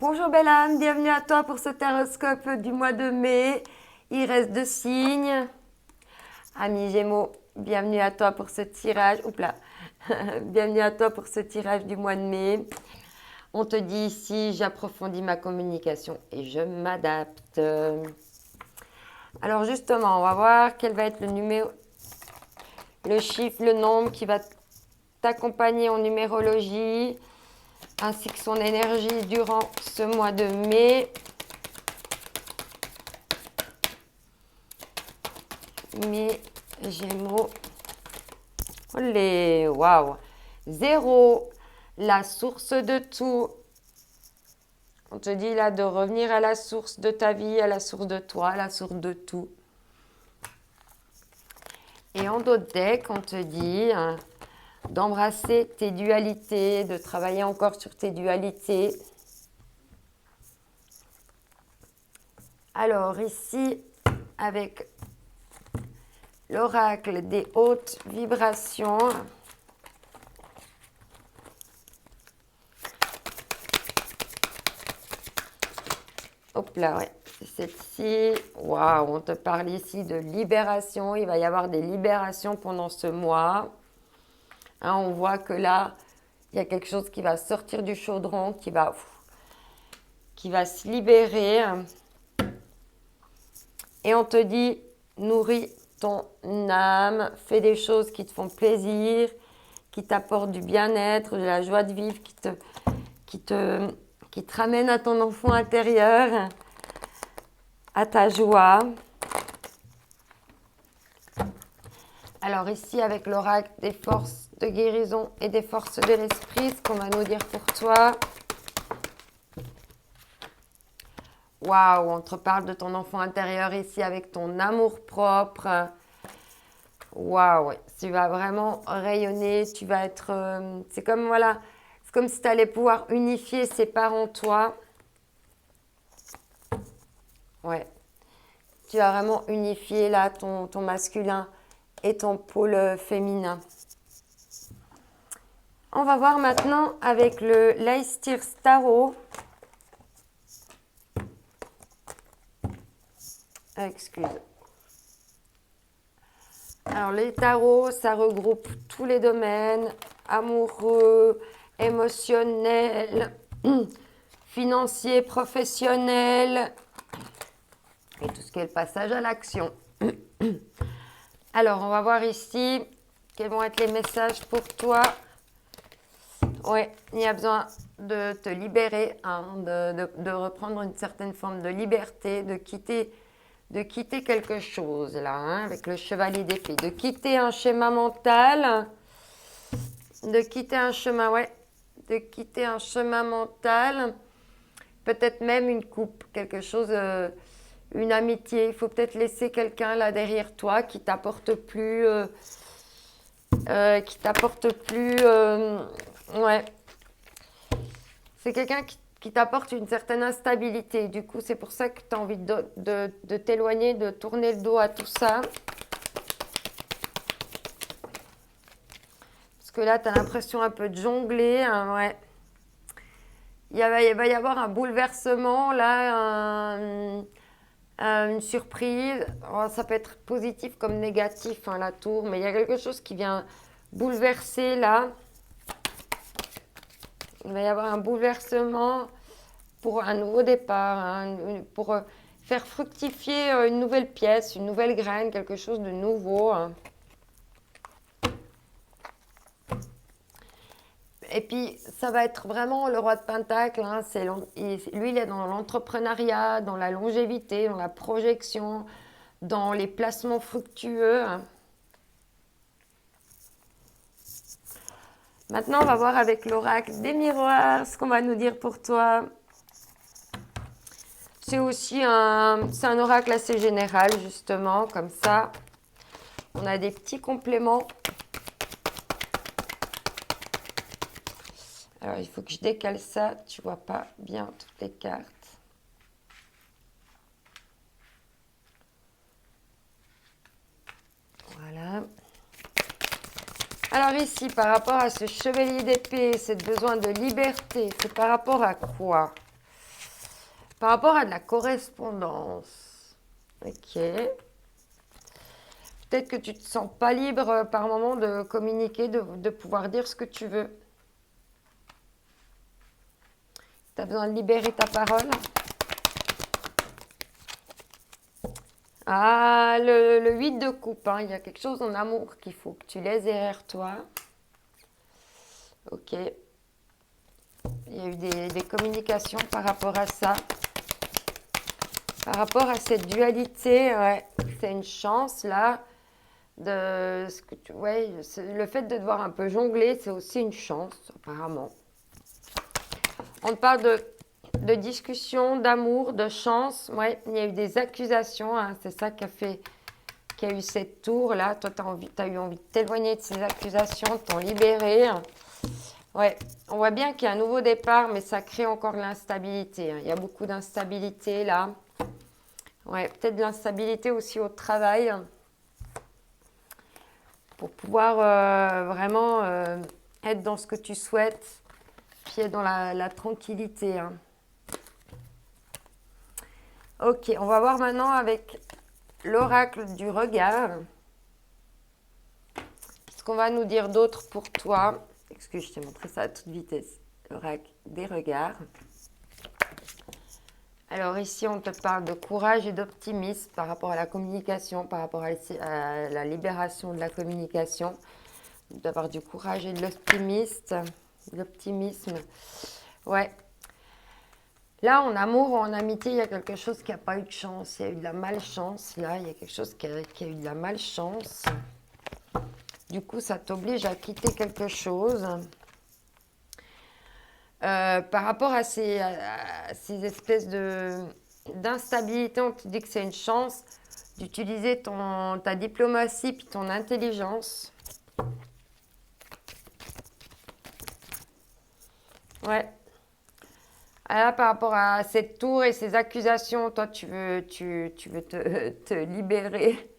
Bonjour belle âme, bienvenue à toi pour ce horoscope du mois de mai. Il reste 2 signes. Amis Gémeaux, bienvenue à toi pour ce tirage. Oups là. Bienvenue à toi pour ce tirage du mois de mai. On te dit ici, j'approfondis ma communication et je m'adapte. Alors justement, on va voir quel va être le numéro, le chiffre, le nombre qui va t'accompagner en numérologie, ainsi que son énergie durant ce mois de mai. Mes Gémeaux. Olé, waouh. 0, la source de tout. On te dit là de revenir à la source de ta vie, à la source de toi, à la source de tout. Et en d'autres decks, on te dit d'embrasser tes dualités, de travailler encore sur tes dualités. Alors ici, avec l'oracle des hautes vibrations, hop là, ouais, c'est celle-ci. Waouh, on te parle ici de libération. Il va y avoir des libérations pendant ce mois. On voit que là, il y a quelque chose qui va sortir du chaudron, qui va se libérer. Et on te dit, nourris ton âme, fais des choses qui te font plaisir, qui t'apportent du bien-être, de la joie de vivre, qui te ramènent à ton enfant intérieur, à ta joie. Alors ici, avec l'oracle des forces de guérison et des forces de l'esprit, ce qu'on va nous dire pour toi. Waouh, on te parle de ton enfant intérieur ici avec ton amour propre. Waouh, tu vas vraiment rayonner, tu vas être... c'est comme, voilà, c'est comme si tu allais pouvoir unifier ces parts en toi. Ouais, tu vas vraiment unifier là ton masculin et ton pôle féminin. On va voir maintenant avec le Leicester Tarot. Excuse. Alors les tarots, ça regroupe tous les domaines, amoureux, émotionnel, financier, professionnel et tout ce qui est le passage à l'action. Alors on va voir ici quels vont être les messages pour toi. Ouais, il y a besoin de te libérer, de reprendre une certaine forme de liberté, de quitter quelque chose là, avec le chevalier d'épée, de quitter un schéma mental, de quitter un chemin, de quitter un chemin mental, peut-être même une coupe, quelque chose, une amitié. Il faut peut-être laisser quelqu'un là derrière toi qui t'apporte plus, ouais. C'est quelqu'un qui t'apporte une certaine instabilité. Du coup, c'est pour ça que tu as envie de t'éloigner, de tourner le dos à tout ça. Parce que là, tu as l'impression un peu de jongler. Ouais. Il va y avoir un bouleversement, là, une surprise. Oh, ça peut être positif comme négatif, la tour. Mais il y a quelque chose qui vient bouleverser, là. Il va y avoir un bouleversement pour un nouveau départ, pour faire fructifier une nouvelle pièce, une nouvelle graine, quelque chose de nouveau. Et puis, ça va être vraiment le roi de Pentacle. Lui, il est dans l'entrepreneuriat, dans la longévité, dans la projection, dans les placements fructueux. Maintenant, on va voir avec l'oracle des miroirs ce qu'on va nous dire pour toi. C'est aussi c'est un oracle assez général, justement, comme ça. On a des petits compléments. Alors, il faut que je décale ça. Tu vois pas bien toutes les cartes. Voilà. Alors ici, par rapport à ce chevalier d'épée, c'est besoin de liberté. C'est par rapport à quoi? Par rapport à de la correspondance. Ok. Peut-être que tu ne te sens pas libre par moment de communiquer, de pouvoir dire ce que tu veux. Tu as besoin de libérer ta parole. Ah, le 8 de coupe, hein. Il y a quelque chose en amour qu'il faut que tu laisses derrière toi. Ok. Il y a eu des communications par rapport à ça. Par rapport à cette dualité, ouais, c'est une chance là. Ouais, le fait de devoir un peu jongler, c'est aussi une chance, apparemment. On parle de discussion, d'amour, de chance. Ouais, il y a eu des accusations, hein, c'est ça qui a eu cette tour là. Toi, tu as eu envie de t'éloigner de ces accusations, de t'en libérer. Ouais, on voit bien qu'il y a un nouveau départ, mais ça crée encore de l'instabilité. Il y a beaucoup d'instabilité là. Ouais, peut-être de l'instabilité aussi au travail. Pour pouvoir vraiment être dans ce que tu souhaites, puis être dans la tranquillité. Hein. Ok, on va voir maintenant avec l'oracle du regard. Ce qu'on va nous dire d'autre pour toi. Excuse, je t'ai montré ça à toute vitesse. L'oracle des regards. Alors ici, on te parle de courage et d'optimisme par rapport à la communication, par rapport à la libération de la communication. D'avoir du courage et de l'optimisme. Ouais. Là, en amour ou en amitié, il y a quelque chose qui n'a pas eu de chance. Il y a eu de la malchance. Là, il y a quelque chose qui a eu de la malchance. Du coup, ça t'oblige à quitter quelque chose. Par rapport à ces espèces d'instabilité, on te dit que c'est une chance d'utiliser ta diplomatie puis ton intelligence. Ouais. Là, par rapport à cette tour et ces accusations, toi, tu veux te libérer.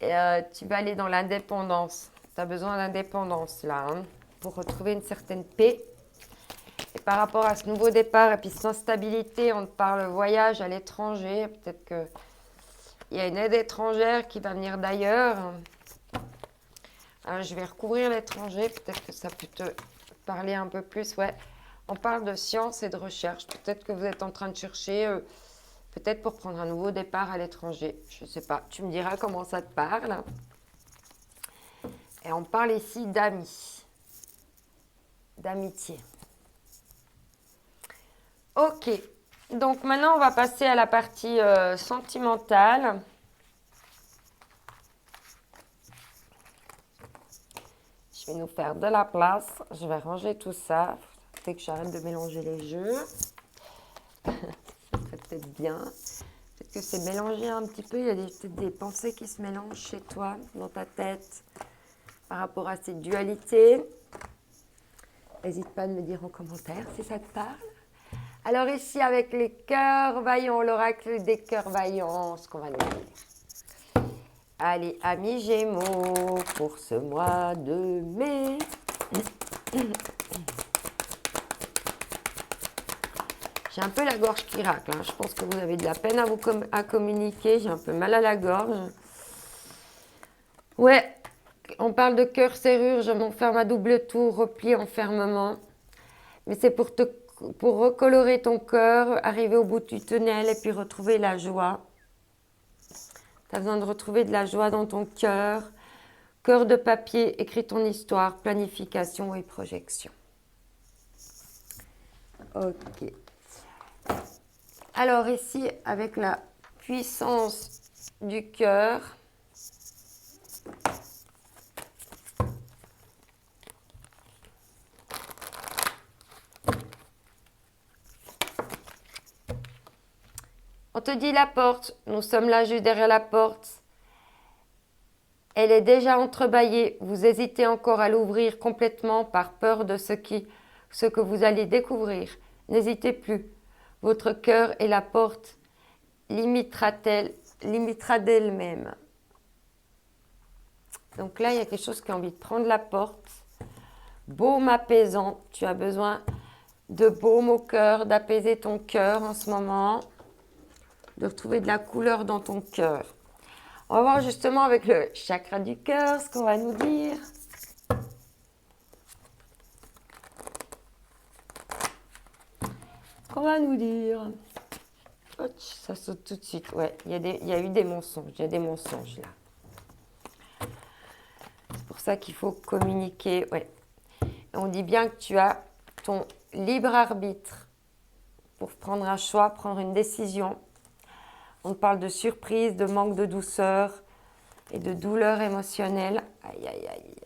Et tu vas aller dans l'indépendance. Tu as besoin d'indépendance, là, hein, pour retrouver une certaine paix. Et par rapport à ce nouveau départ et puis cette instabilité, on te parle voyage à l'étranger. Peut-être qu'il y a une aide étrangère qui va venir d'ailleurs. Je vais recouvrir l'étranger. Peut-être que ça peut te parler un peu plus. Ouais. On parle de science et de recherche. Peut-être que vous êtes en train de chercher, peut-être pour prendre un nouveau départ à l'étranger. Je ne sais pas. Tu me diras comment ça te parle. Et on parle ici d'amis, d'amitié. Ok. Donc maintenant, on va passer à la partie sentimentale. Je vais nous faire de la place. Je vais ranger tout ça. Dès que j'arrête de mélanger les jeux. Ça serait peut-être bien. Peut-être que c'est mélangé un petit peu. Il y a peut-être des pensées qui se mélangent chez toi, dans ta tête, par rapport à cette dualité. N'hésite pas à me dire en commentaire si ça te parle. Alors ici, avec les cœurs vaillants, l'oracle des cœurs vaillants, ce qu'on va nous dire. Allez, amis Gémeaux, pour ce mois de mai. J'ai un peu la gorge qui racle. Hein. Je pense que vous avez de la peine à communiquer. J'ai un peu mal à la gorge. Ouais, on parle de cœur serrure. Je m'enferme à double tour, repli, enfermement. Mais c'est pour recolorer ton cœur, arriver au bout du tunnel et puis retrouver la joie. Tu as besoin de retrouver de la joie dans ton cœur. Cœur de papier, écris ton histoire, planification et projection. Ok. Alors ici, avec la puissance du cœur, on te dit la porte, nous sommes là juste derrière la porte. Elle est déjà entrebâillée, vous hésitez encore à l'ouvrir complètement par peur de ce que vous allez découvrir. N'hésitez plus, votre cœur et la porte limitera d'elle-même. Donc là, il y a quelque chose qui a envie de prendre la porte. Baume apaisant, tu as besoin de baume au cœur, d'apaiser ton cœur en ce moment, de retrouver de la couleur dans ton cœur. On va voir justement avec le chakra du cœur ce qu'on va nous dire. Qu'on va nous dire. Oh, ça saute tout de suite. Ouais, il y a eu des mensonges. Il y a des mensonges là. C'est pour ça qu'il faut communiquer. Ouais. On dit bien que tu as ton libre arbitre pour prendre un choix, prendre une décision. On parle de surprise, de manque de douceur et de douleur émotionnelle. Aïe, aïe, aïe.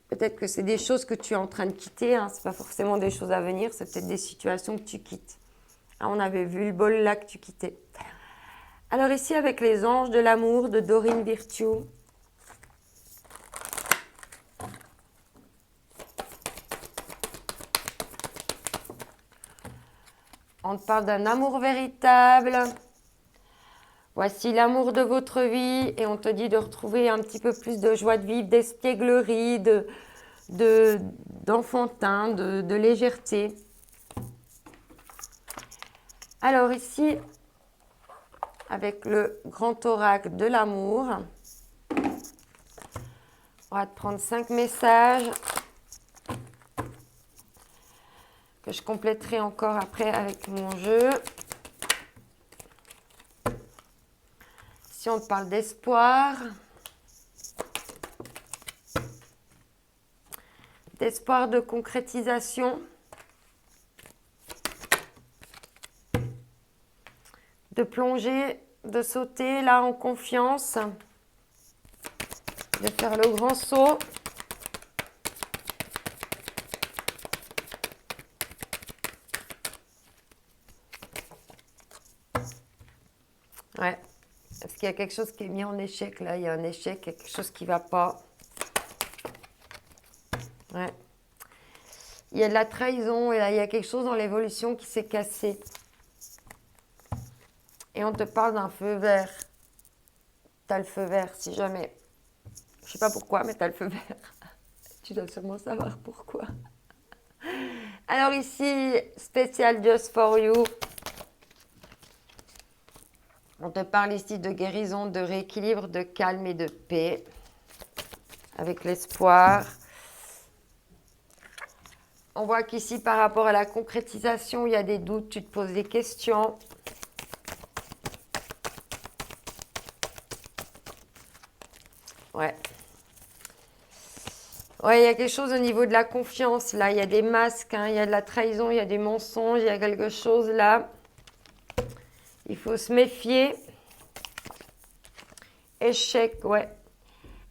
Peut-être que c'est des choses que tu es en train de quitter. Hein. Ce n'est pas forcément des choses à venir. C'est peut-être des situations que tu quittes. Ah, on avait vu le bol là que tu quittais. Alors ici, avec les anges de l'amour de Dorine Virtue. On te parle d'un amour véritable. Voici l'amour de votre vie. Et on te dit de retrouver un petit peu plus de joie de vivre, d'espièglerie, d'enfantin, de légèreté. Alors ici, avec le grand oracle de l'amour, on va te prendre 5 messages que je compléterai encore après avec mon jeu. Si on te parle d'espoir, d'espoir de concrétisation, de plonger, de sauter là en confiance, de faire le grand saut. Ouais, parce qu'il y a quelque chose qui est mis en échec là, il y a un échec, il y a quelque chose qui ne va pas. Ouais. Il y a de la trahison et là, il y a quelque chose dans l'évolution qui s'est cassé. Et on te parle d'un feu vert. Tu as le feu vert si jamais. Je ne sais pas pourquoi, mais tu as le feu vert. Tu dois sûrement savoir pourquoi. Alors ici, spécial Just for You. On te parle ici de guérison, de rééquilibre, de calme et de paix. Avec l'espoir. On voit qu'ici, par rapport à la concrétisation, il y a des doutes, tu te poses des questions. Ouais. Ouais, il y a quelque chose au niveau de la confiance, là. Il y a des masques, hein, il y a de la trahison, il y a des mensonges, il y a quelque chose là. Il faut se méfier. Échec, ouais.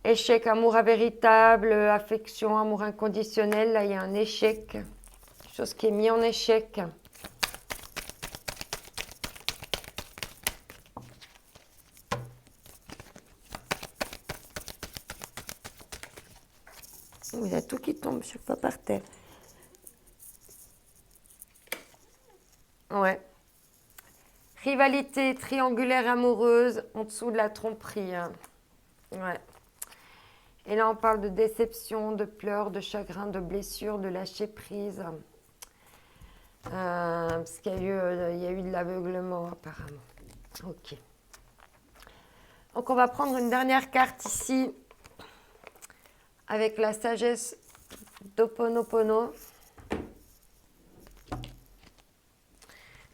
Échec, amour véritable, affection, amour inconditionnel. Là, il y a un échec. Quelque chose qui est mis en échec. Oh, il y a tout qui tombe chaque fois par terre. Ouais. Rivalité triangulaire amoureuse en dessous de la tromperie. Hein. Ouais. Et là, on parle de déception, de pleurs, de chagrin, de blessures, de lâcher prise. Parce qu'il y a eu de l'aveuglement apparemment. Ok. Donc, on va prendre une dernière carte ici avec la sagesse d'Ho'oponopono.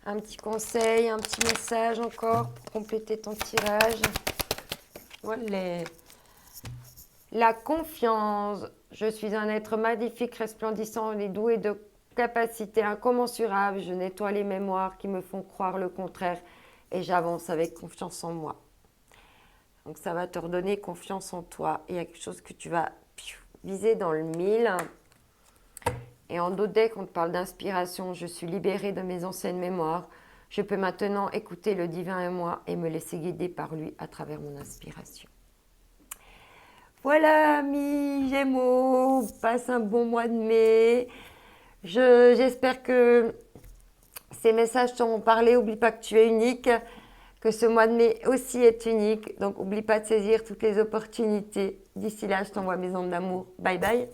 Un petit conseil, un petit message encore pour compléter ton tirage. Voilà. La confiance. Je suis un être magnifique, resplendissant et doué de capacités incommensurables. Je nettoie les mémoires qui me font croire le contraire et j'avance avec confiance en moi. Donc ça va te redonner confiance en toi. Il y a quelque chose que tu vas viser dans le 1000. Et en d'autres decks, on te parle d'inspiration. Je suis libérée de mes anciennes mémoires. Je peux maintenant écouter le divin en moi et me laisser guider par lui à travers mon inspiration. Voilà, amis Gémeaux, passe un bon mois de mai. J'espère que ces messages t'ont parlé. N'oublie pas que tu es unique, que ce mois de mai aussi est unique. Donc, n'oublie pas de saisir toutes les opportunités. D'ici là, je t'envoie mes ondes d'amour. Bye bye.